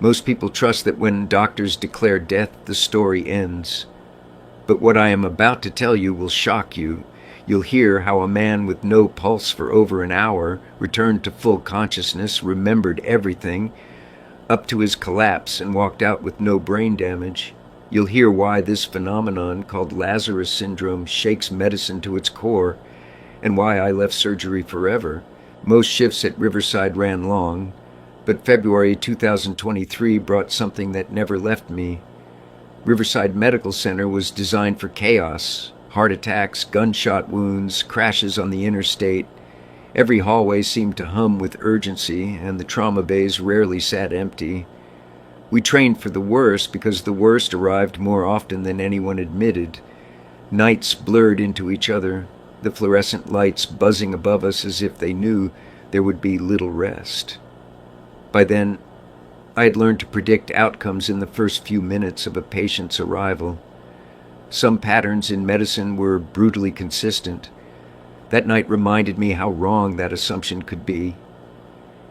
Most people trust that when doctors declare death, the story ends. But what I am about to tell you will shock you. You'll hear how a man with no pulse for over an hour returned to full consciousness, remembered everything, up to his collapse, and walked out with no brain damage. You'll hear why this phenomenon, called Lazarus syndrome, shakes medicine to its core, and why I left surgery forever. Most shifts at Riverside ran long, but February 2023 brought something that never left me. Riverside Medical Center was designed for chaos: heart attacks, gunshot wounds, crashes on the interstate. Every hallway seemed to hum with urgency, and the trauma bays rarely sat empty. We trained for the worst because the worst arrived more often than anyone admitted. Nights blurred into each other, the fluorescent lights buzzing above us as if they knew there would be little rest. By then, I had learned to predict outcomes in the first few minutes of a patient's arrival. Some patterns in medicine were brutally consistent. That night reminded me how wrong that assumption could be.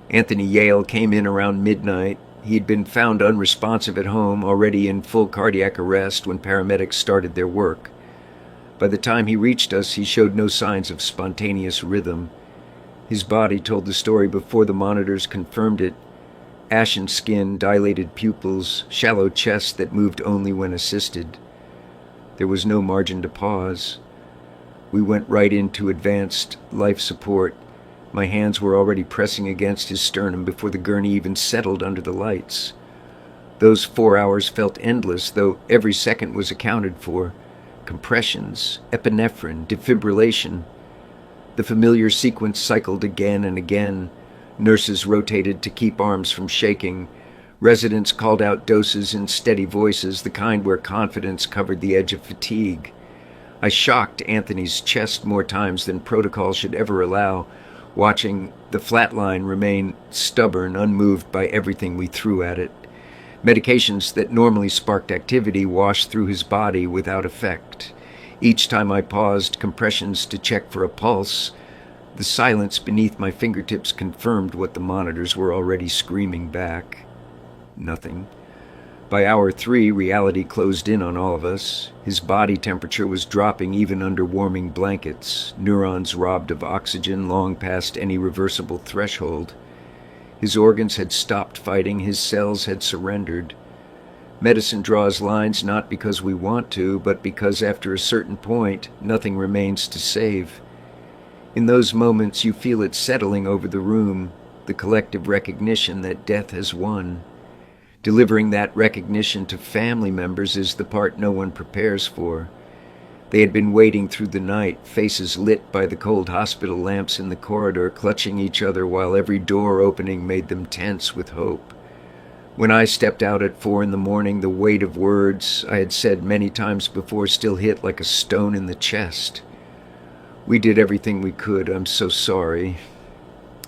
Anthony Yale came in around midnight. He had been found unresponsive at home, already in full cardiac arrest when paramedics started their work. By the time he reached us, he showed no signs of spontaneous rhythm. His body told the story before the monitors confirmed it. Ashen skin, dilated pupils, shallow chest that moved only when assisted. There was no margin to pause. We went right into advanced life support. My hands were already pressing against his sternum before the gurney even settled under the lights. Those 4 hours felt endless, though every second was accounted for. Compressions, epinephrine, defibrillation. The familiar sequence cycled again and again. Nurses rotated to keep arms from shaking. Residents called out doses in steady voices, the kind where confidence covered the edge of fatigue. I shocked Anthony's chest more times than protocol should ever allow, watching the flatline remain stubborn, unmoved by everything we threw at it. Medications that normally sparked activity washed through his body without effect. Each time I paused, compressions to check for a pulse, the silence beneath my fingertips confirmed what the monitors were already screaming back. Nothing. By hour 3, reality closed in on all of us. His body temperature was dropping even under warming blankets, neurons robbed of oxygen long past any reversible threshold. His organs had stopped fighting, his cells had surrendered. Medicine draws lines not because we want to, but because after a certain point, nothing remains to save. In those moments, you feel it settling over the room, the collective recognition that death has won. Delivering that recognition to family members is the part no one prepares for. They had been waiting through the night, faces lit by the cold hospital lamps in the corridor, clutching each other while every door opening made them tense with hope. When I stepped out at 4 a.m, the weight of words I had said many times before still hit like a stone in the chest. We did everything we could. I'm so sorry.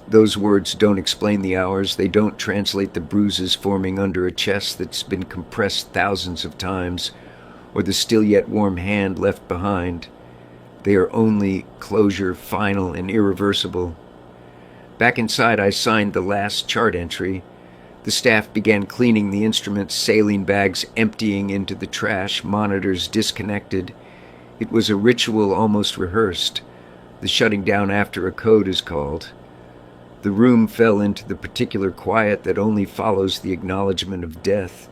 Those words don't explain the hours. They don't translate the bruises forming under a chest that's been compressed thousands of times, or the still yet warm hand left behind. They are only closure, final and irreversible. Back inside, I signed the last chart entry. The staff began cleaning the instruments, saline bags emptying into the trash, monitors disconnected. It was a ritual almost rehearsed. The shutting down after a code is called. The room fell into the particular quiet that only follows the acknowledgement of death.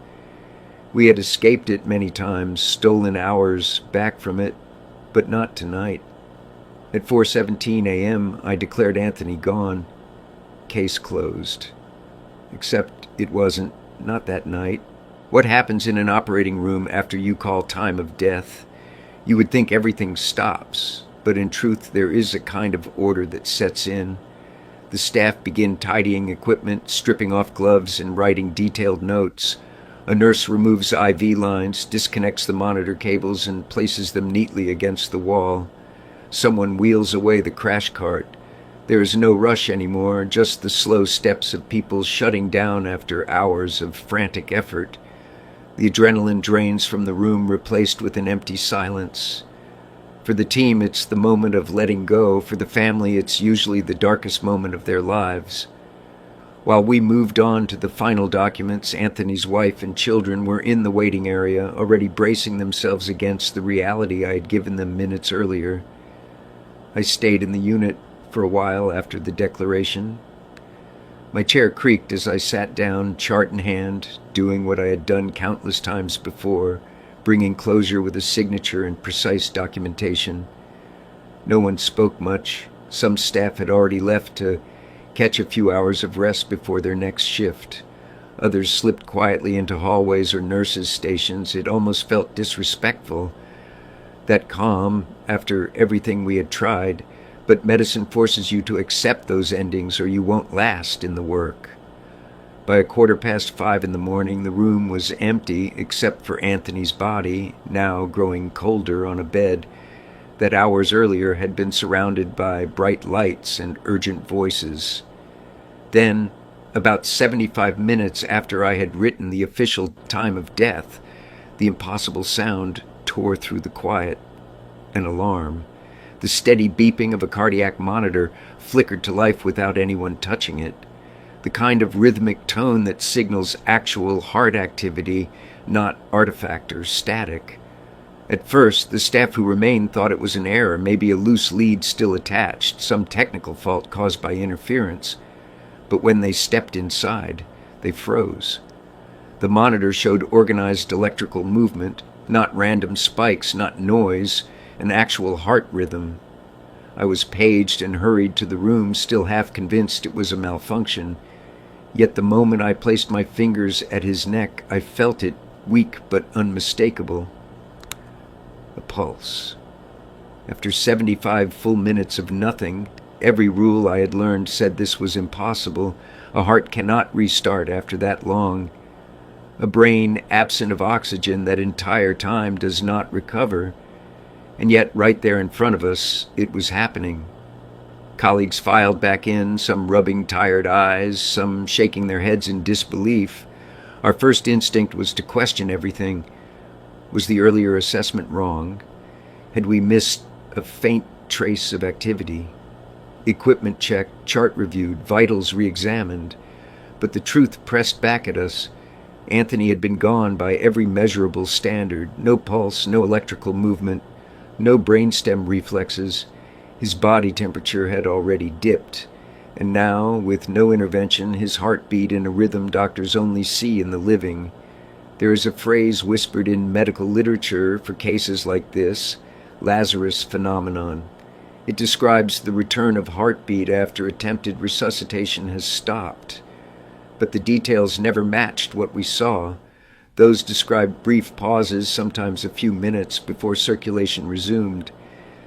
We had escaped it many times, stolen hours back from it, but not tonight. At 4:17 a.m., I declared Anthony gone. Case closed. Except it wasn't, not that night. What happens in an operating room after you call time of death? You would think everything stops, but in truth there is a kind of order that sets in. The staff begin tidying equipment, stripping off gloves, and writing detailed notes. A nurse removes IV lines, disconnects the monitor cables, and places them neatly against the wall. Someone wheels away the crash cart. There is no rush anymore, just the slow steps of people shutting down after hours of frantic effort. The adrenaline drains from the room, replaced with an empty silence. For the team, it's the moment of letting go. For the family, it's usually the darkest moment of their lives. While we moved on to the final documents, Anthony's wife and children were in the waiting area, already bracing themselves against the reality I had given them minutes earlier. I stayed in the unit for a while after the declaration. My chair creaked as I sat down, chart in hand, doing what I had done countless times before, bringing closure with a signature and precise documentation. No one spoke much. Some staff had already left to catch a few hours of rest before their next shift. Others slipped quietly into hallways or nurses' stations. It almost felt disrespectful, that calm after everything we had tried, but medicine forces you to accept those endings or you won't last in the work. By 5:15 in the morning, the room was empty except for Anthony's body, now growing colder on a bed that hours earlier had been surrounded by bright lights and urgent voices. Then, about 75 minutes after I had written the official time of death, the impossible sound tore through the quiet. An alarm. The steady beeping of a cardiac monitor flickered to life without anyone touching it. The kind of rhythmic tone that signals actual heart activity, not artifact or static. At first, the staff who remained thought it was an error, maybe a loose lead still attached, some technical fault caused by interference. But when they stepped inside, they froze. The monitor showed organized electrical movement, not random spikes, not noise, an actual heart rhythm. I was paged and hurried to the room, still half convinced it was a malfunction. Yet the moment I placed my fingers at his neck, I felt it, weak but unmistakable. A pulse. After 75 full minutes of nothing, every rule I had learned said this was impossible. A heart cannot restart after that long. A brain absent of oxygen that entire time does not recover. And yet, right there in front of us, it was happening. Colleagues filed back in, some rubbing tired eyes, some shaking their heads in disbelief. Our first instinct was to question everything. Was the earlier assessment wrong? Had we missed a faint trace of activity? Equipment checked, chart reviewed, vitals re-examined. But the truth pressed back at us. Anthony had been gone by every measurable standard. No pulse, no electrical movement, no brainstem reflexes. His body temperature had already dipped. And now, with no intervention, his heart beat in a rhythm doctors only see in the living. There is a phrase whispered in medical literature for cases like this, Lazarus phenomenon. It describes the return of heartbeat after attempted resuscitation has stopped. But the details never matched what we saw. Those described brief pauses, sometimes a few minutes, before circulation resumed.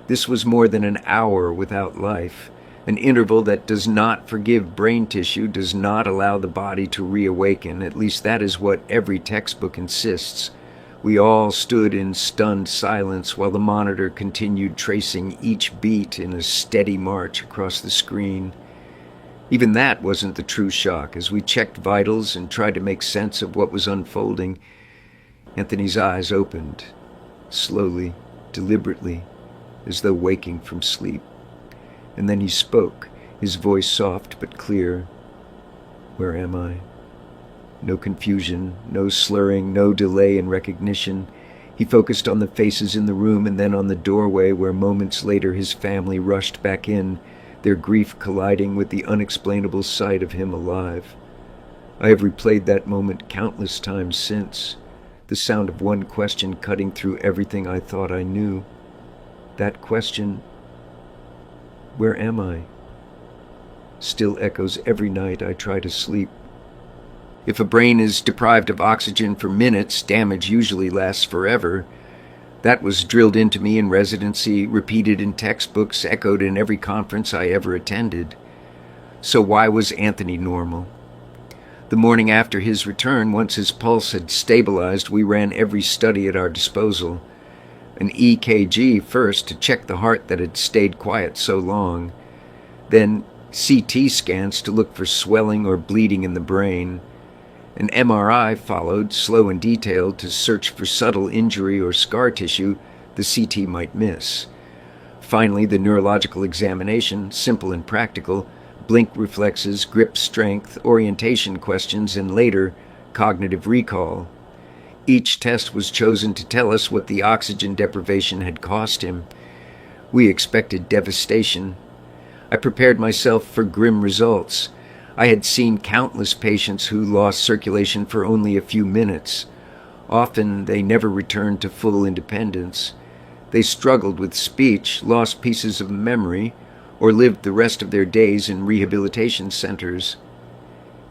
This was more than an hour without life, an interval that does not forgive brain tissue, does not allow the body to reawaken. At least that is what every textbook insists. We all stood in stunned silence while the monitor continued tracing each beat in a steady march across the screen. Even that wasn't the true shock. As we checked vitals and tried to make sense of what was unfolding, Anthony's eyes opened, slowly, deliberately, as though waking from sleep. And then he spoke, his voice soft but clear. "Where am I?" No confusion, no slurring, no delay in recognition. He focused on the faces in the room and then on the doorway where moments later his family rushed back in, their grief colliding with the unexplainable sight of him alive. I have replayed that moment countless times since, the sound of one question cutting through everything I thought I knew. That question, "Where am I?" still echoes every night I try to sleep. If a brain is deprived of oxygen for minutes, damage usually lasts forever. That was drilled into me in residency, repeated in textbooks, echoed in every conference I ever attended. So why was Anthony normal? The morning after his return, once his pulse had stabilized, we ran every study at our disposal. An EKG first to check the heart that had stayed quiet so long. Then CT scans to look for swelling or bleeding in the brain. An MRI followed, slow and detailed, to search for subtle injury or scar tissue the CT might miss. Finally, the neurological examination, simple and practical, blink reflexes, grip strength, orientation questions, and later, cognitive recall. Each test was chosen to tell us what the oxygen deprivation had cost him. We expected devastation. I prepared myself for grim results. I had seen countless patients who lost circulation for only a few minutes. Often they never returned to full independence. They struggled with speech, lost pieces of memory, or lived the rest of their days in rehabilitation centers.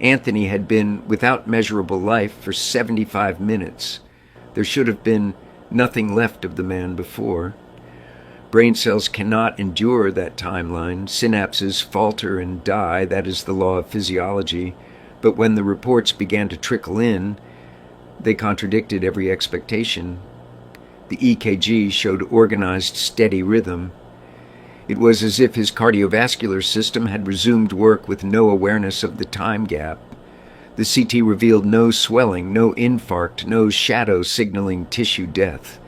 Anthony had been without measurable life for 75 minutes. There should have been nothing left of the man before. Brain cells cannot endure that timeline. Synapses falter and die. That is the law of physiology. But when the reports began to trickle in, they contradicted every expectation. The EKG showed organized, steady rhythm. It was as if his cardiovascular system had resumed work with no awareness of the time gap. The CT revealed no swelling, no infarct, no shadow signaling tissue death.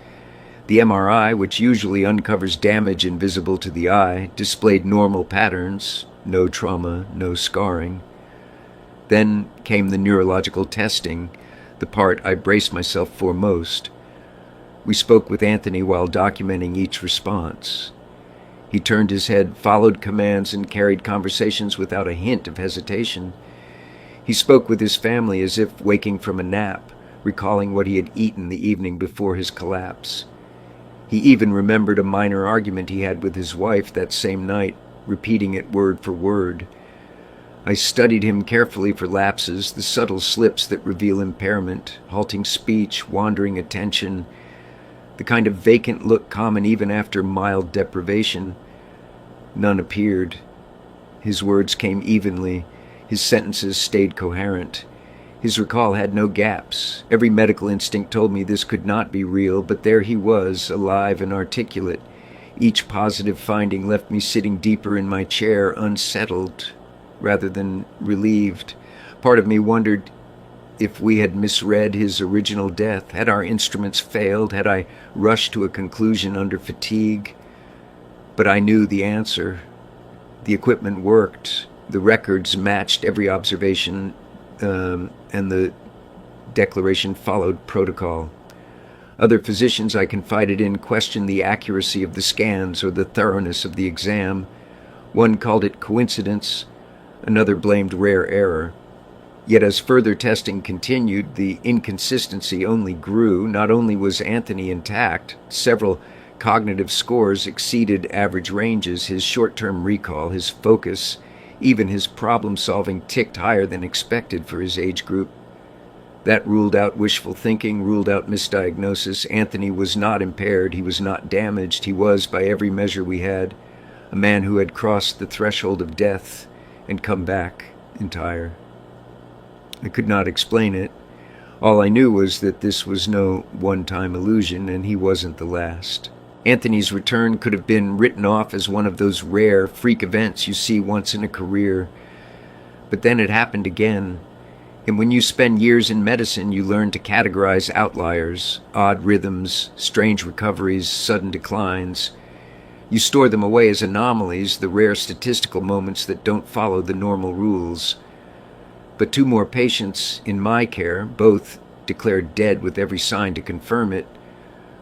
The MRI, which usually uncovers damage invisible to the eye, displayed normal patterns, no trauma, no scarring. Then came the neurological testing, the part I braced myself for most. We spoke with Anthony while documenting each response. He turned his head, followed commands, and carried conversations without a hint of hesitation. He spoke with his family as if waking from a nap, recalling what he had eaten the evening before his collapse. He even remembered a minor argument he had with his wife that same night, repeating it word for word. I studied him carefully for lapses, the subtle slips that reveal impairment, halting speech, wandering attention, the kind of vacant look common even after mild deprivation. None appeared. His words came evenly. His sentences stayed coherent. His recall had no gaps. Every medical instinct told me this could not be real, but there he was, alive and articulate. Each positive finding left me sitting deeper in my chair, unsettled rather than relieved. Part of me wondered if we had misread his original death. Had our instruments failed? Had I rushed to a conclusion under fatigue? But I knew the answer. The equipment worked. The records matched every observation, and the declaration followed protocol. Other physicians I confided in questioned the accuracy of the scans or the thoroughness of the exam. One called it coincidence, another blamed rare error. Yet as further testing continued, the inconsistency only grew. Not only was Anthony intact, several cognitive scores exceeded average ranges. His short-term recall, his focus, even his problem-solving ticked higher than expected for his age group. That ruled out wishful thinking, ruled out misdiagnosis. Anthony was not impaired. He was not damaged. He was, by every measure we had, a man who had crossed the threshold of death and come back entire. I could not explain it. All I knew was that this was no one-time illusion, and he wasn't the last. Anthony's return could have been written off as one of those rare freak events you see once in a career. But then it happened again. And when you spend years in medicine, you learn to categorize outliers, odd rhythms, strange recoveries, sudden declines. You store them away as anomalies, the rare statistical moments that don't follow the normal rules. But two more patients in my care, both declared dead with every sign to confirm it,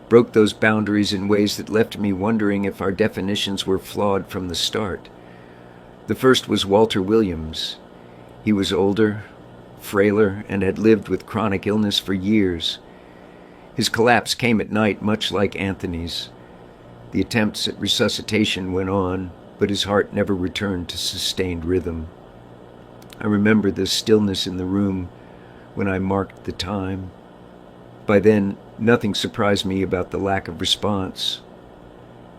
broke those boundaries in ways that left me wondering if our definitions were flawed from the start. The first was Walter Williams. He was older, frailer, and had lived with chronic illness for years. His collapse came at night, much like Anthony's. The attempts at resuscitation went on, but his heart never returned to sustained rhythm. I remember the stillness in the room when I marked the time. By then, nothing surprised me about the lack of response.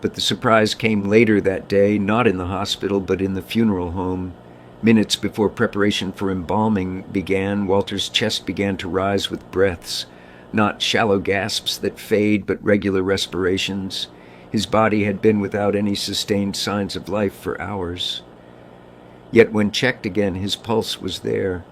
But the surprise came later that day, not in the hospital, but in the funeral home. Minutes before preparation for embalming began, Walter's chest began to rise with breaths, not shallow gasps that fade, but regular respirations. His body had been without any sustained signs of life for hours. Yet when checked again, his pulse was there.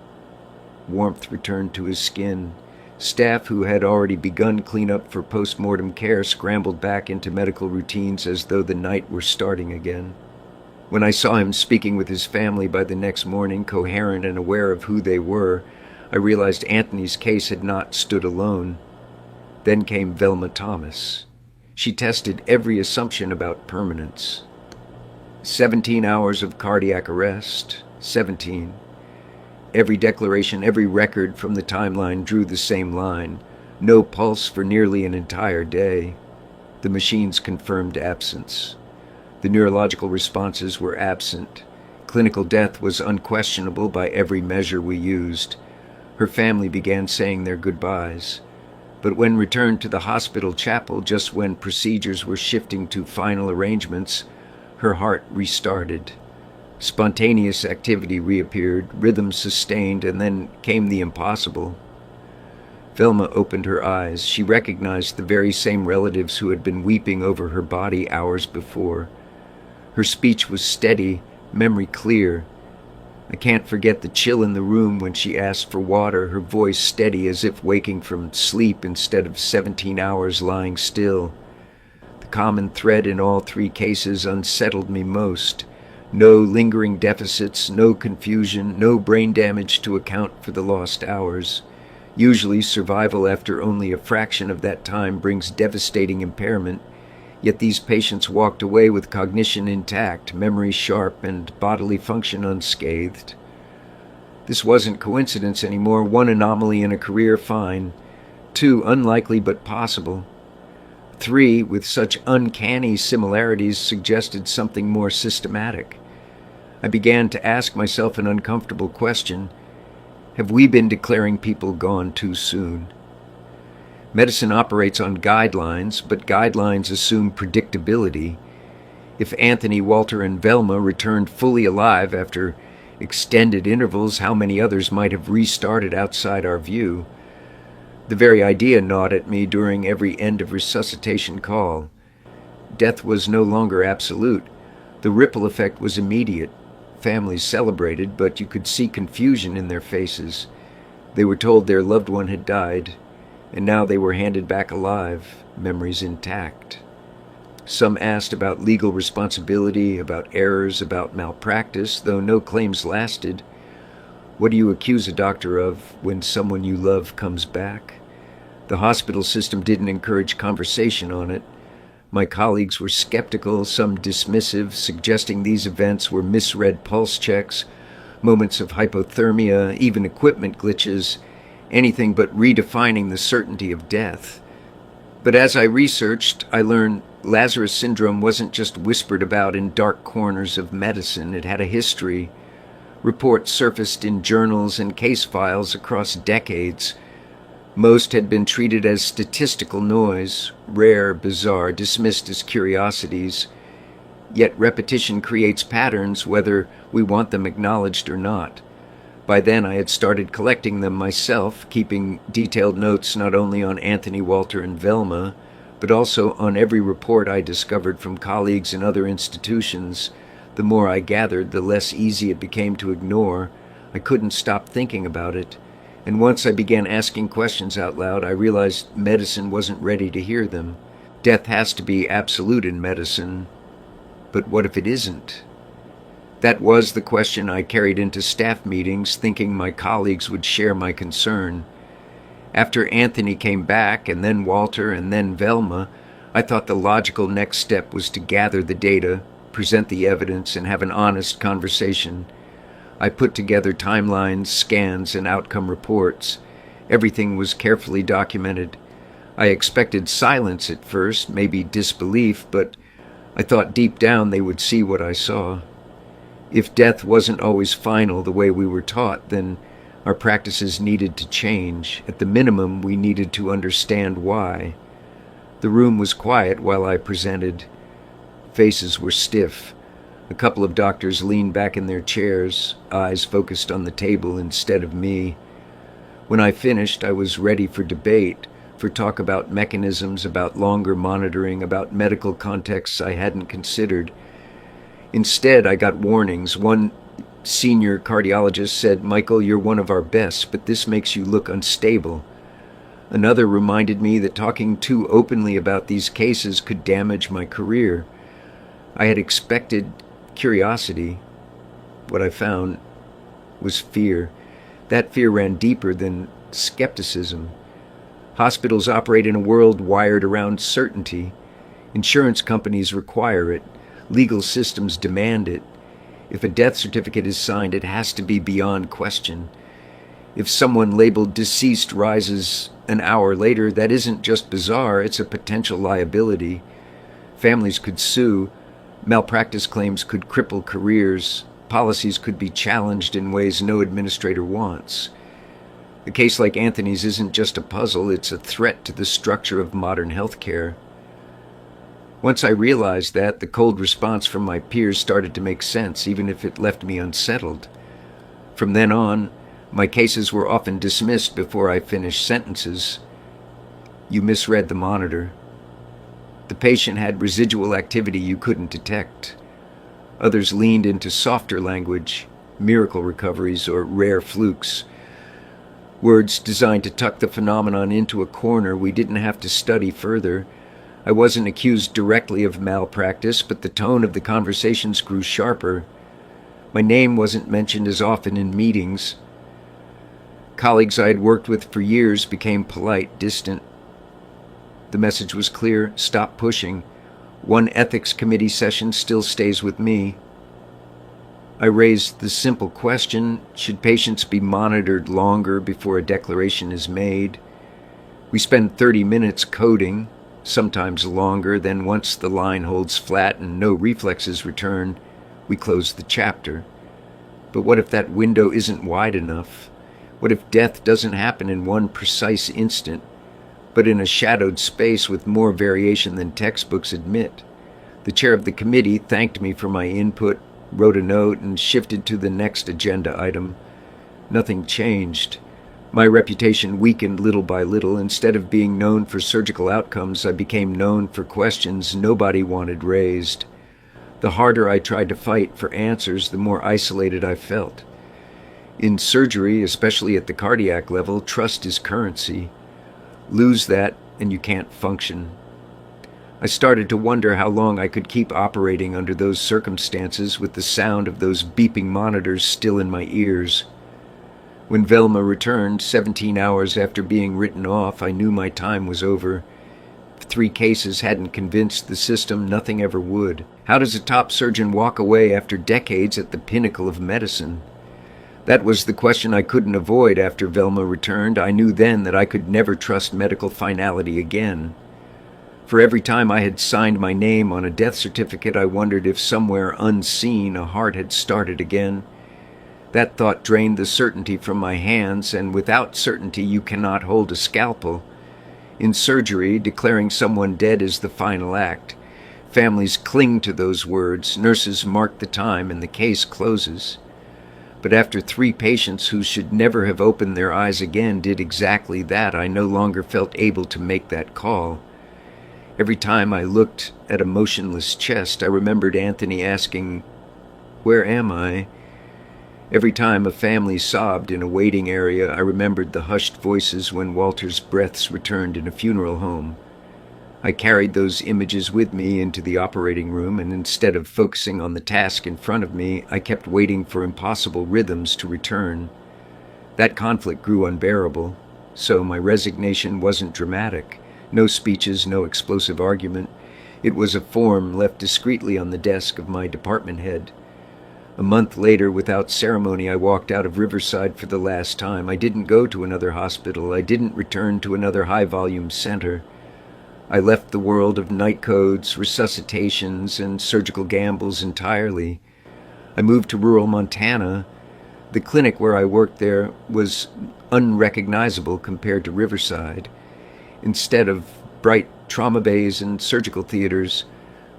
Warmth returned to his skin. Staff who had already begun cleanup for post-mortem care scrambled back into medical routines as though the night were starting again. When I saw him speaking with his family by the next morning, coherent and aware of who they were, I realized Anthony's case had not stood alone. Then came Velma Thomas. She tested every assumption about permanence. 17 hours of cardiac arrest. 17. Every declaration, every record from the timeline drew the same line. No pulse for nearly an entire day. The machines confirmed absence. The neurological responses were absent. Clinical death was unquestionable by every measure we used. Her family began saying their goodbyes. But when returned to the hospital chapel, just when procedures were shifting to final arrangements, her heart restarted. Spontaneous activity reappeared, rhythm sustained, and then came the impossible. Velma opened her eyes. She recognized the very same relatives who had been weeping over her body hours before. Her speech was steady, memory clear. I can't forget the chill in the room when she asked for water, her voice steady as if waking from sleep instead of 17 hours lying still. The common thread in all three cases unsettled me most. No lingering deficits, no confusion, no brain damage to account for the lost hours. Usually survival after only a fraction of that time brings devastating impairment, yet these patients walked away with cognition intact, memory sharp, and bodily function unscathed. This wasn't coincidence anymore, one anomaly in a career, fine. Two, unlikely but possible. Three, with such uncanny similarities, suggested something more systematic. I began to ask myself an uncomfortable question. Have we been declaring people gone too soon? Medicine operates on guidelines, but guidelines assume predictability. If Anthony, Walter, and Velma returned fully alive after extended intervals, how many others might have restarted outside our view? The very idea gnawed at me during every end of resuscitation call. Death was no longer absolute. The ripple effect was immediate. Families celebrated, but you could see confusion in their faces. They were told their loved one had died, and now they were handed back alive, memories intact. Some asked about legal responsibility, about errors, about malpractice, though no claims lasted. What do you accuse a doctor of when someone you love comes back? The hospital system didn't encourage conversation on it. My colleagues were skeptical, some dismissive, suggesting these events were misread pulse checks, moments of hypothermia, even equipment glitches, anything but redefining the certainty of death. But as I researched, I learned Lazarus syndrome wasn't just whispered about in dark corners of medicine. It had a history. Reports surfaced in journals and case files across decades. Most had been treated as statistical noise, rare, bizarre, dismissed as curiosities. Yet repetition creates patterns, whether we want them acknowledged or not. By then I had started collecting them myself, keeping detailed notes not only on Anthony, Walter, and Velma, but also on every report I discovered from colleagues in other institutions. The more I gathered, the less easy it became to ignore. I couldn't stop thinking about it. And once I began asking questions out loud, I realized medicine wasn't ready to hear them. Death has to be absolute in medicine. But what if it isn't? That was the question I carried into staff meetings, thinking my colleagues would share my concern. After Anthony came back, and then Walter, and then Velma, I thought the logical next step was to gather the data, present the evidence, and have an honest conversation. I put together timelines, scans, and outcome reports. Everything was carefully documented. I expected silence at first, maybe disbelief, but I thought deep down they would see what I saw. If death wasn't always final the way we were taught, then our practices needed to change. At the minimum, we needed to understand why. The room was quiet while I presented. Faces were stiff. A couple of doctors leaned back in their chairs, eyes focused on the table instead of me. When I finished, I was ready for debate, for talk about mechanisms, about longer monitoring, about medical contexts I hadn't considered. Instead, I got warnings. One senior cardiologist said, "Michael, you're one of our best, but this makes you look unstable." Another reminded me that talking too openly about these cases could damage my career. I had expected curiosity. What I found was fear. That fear ran deeper than skepticism. Hospitals operate in a world wired around certainty. Insurance companies require it. Legal systems demand it. If a death certificate is signed, it has to be beyond question. If someone labeled deceased rises an hour later, that isn't just bizarre, it's a potential liability. Families could sue. Malpractice claims could cripple careers. Policies could be challenged in ways no administrator wants. A case like Anthony's isn't just a puzzle, it's a threat to the structure of modern healthcare. Once I realized that, the cold response from my peers started to make sense, even if it left me unsettled. From then on, my cases were often dismissed before I finished sentences. You misread the monitor. The patient had residual activity you couldn't detect. Others leaned into softer language, miracle recoveries, or rare flukes. Words designed to tuck the phenomenon into a corner we didn't have to study further. I wasn't accused directly of malpractice, but the tone of the conversations grew sharper. My name wasn't mentioned as often in meetings. Colleagues I had worked with for years became polite, distant. The message was clear: stop pushing. One ethics committee session still stays with me. I raised the simple question, should patients be monitored longer before a declaration is made? We spend 30 minutes coding, sometimes longer. Then once the line holds flat and no reflexes return, we close the chapter. But what if that window isn't wide enough? What if death doesn't happen in one precise instant, but in a shadowed space with more variation than textbooks admit? The chair of the committee thanked me for my input, wrote a note, and shifted to the next agenda item. Nothing changed. My reputation weakened little by little. Instead of being known for surgical outcomes, I became known for questions nobody wanted raised. The harder I tried to fight for answers, the more isolated I felt. In surgery, especially at the cardiac level, trust is currency. Lose that, and you can't function. I started to wonder how long I could keep operating under those circumstances with the sound of those beeping monitors still in my ears. When Velma returned, 17 hours after being written off, I knew my time was over. If 3 cases hadn't convinced the system, nothing ever would. How does a top surgeon walk away after decades at the pinnacle of medicine? That was the question I couldn't avoid after Velma returned. I knew then that I could never trust medical finality again. For every time I had signed my name on a death certificate, I wondered if somewhere unseen a heart had started again. That thought drained the certainty from my hands, and without certainty you cannot hold a scalpel. In surgery, declaring someone dead is the final act. Families cling to those words, nurses mark the time, and the case closes. But after 3 patients who should never have opened their eyes again did exactly that, I no longer felt able to make that call. Every time I looked at a motionless chest, I remembered Anthony asking, "Where am I?" Every time a family sobbed in a waiting area, I remembered the hushed voices when Walter's breaths returned in a funeral home. I carried those images with me into the operating room, and instead of focusing on the task in front of me, I kept waiting for impossible rhythms to return. That conflict grew unbearable, so my resignation wasn't dramatic. No speeches, no explosive argument. It was a form left discreetly on the desk of my department head. A month later, without ceremony, I walked out of Riverside for the last time. I didn't go to another hospital. I didn't return to another high-volume center. I left the world of night codes, resuscitations, and surgical gambles entirely. I moved to rural Montana. The clinic where I worked there was unrecognizable compared to Riverside. Instead of bright trauma bays and surgical theaters,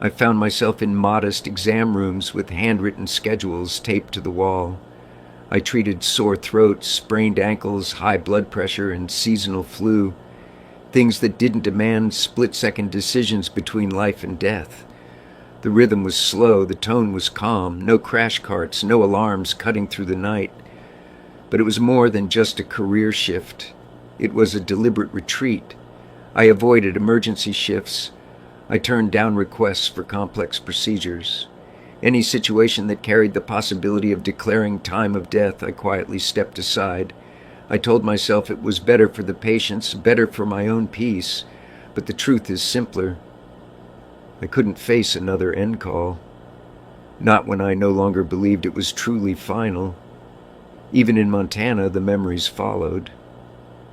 I found myself in modest exam rooms with handwritten schedules taped to the wall. I treated sore throats, sprained ankles, high blood pressure, and seasonal flu, things that didn't demand split-second decisions between life and death. The rhythm was slow, the tone was calm, no crash carts, no alarms cutting through the night. But it was more than just a career shift. It was a deliberate retreat. I avoided emergency shifts. I turned down requests for complex procedures. Any situation that carried the possibility of declaring time of death, I quietly stepped aside. I told myself it was better for the patients, better for my own peace, but the truth is simpler. I couldn't face another end call. Not when I no longer believed it was truly final. Even in Montana, the memories followed.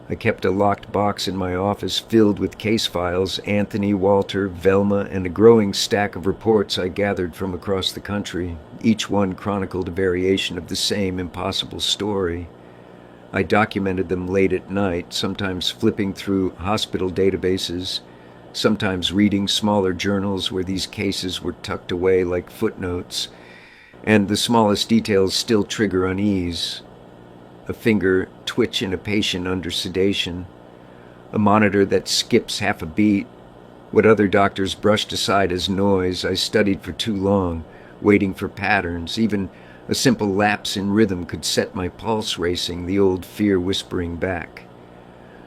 I kept a locked box in my office filled with case files, Anthony, Walter, Velma, and a growing stack of reports I gathered from across the country. Each one chronicled a variation of the same impossible story. I documented them late at night, sometimes flipping through hospital databases, sometimes reading smaller journals where these cases were tucked away like footnotes, and the smallest details still trigger unease. A finger twitch in a patient under sedation, a monitor that skips half a beat. What other doctors brushed aside as noise, I studied for too long, waiting for patterns. Even a simple lapse in rhythm could set my pulse racing, the old fear whispering back.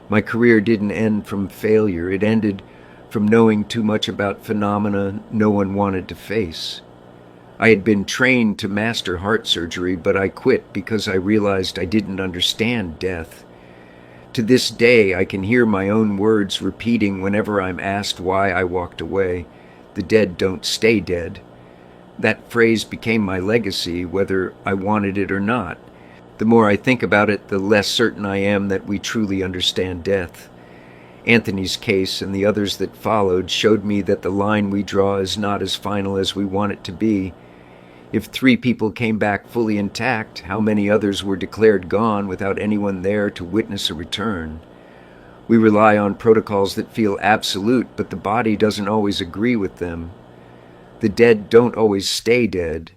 My career didn't end from failure. It ended from knowing too much about phenomena no one wanted to face. I had been trained to master heart surgery, but I quit because I realized I didn't understand death. To this day, I can hear my own words repeating whenever I'm asked why I walked away. The dead don't stay dead. That phrase became my legacy, whether I wanted it or not. The more I think about it, the less certain I am that we truly understand death. Anthony's case and the others that followed showed me that the line we draw is not as final as we want it to be. If 3 people came back fully intact, how many others were declared gone without anyone there to witness a return? We rely on protocols that feel absolute, but the body doesn't always agree with them. The dead don't always stay dead.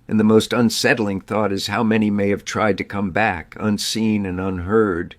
And the most unsettling thought is how many may have tried to come back, unseen and unheard.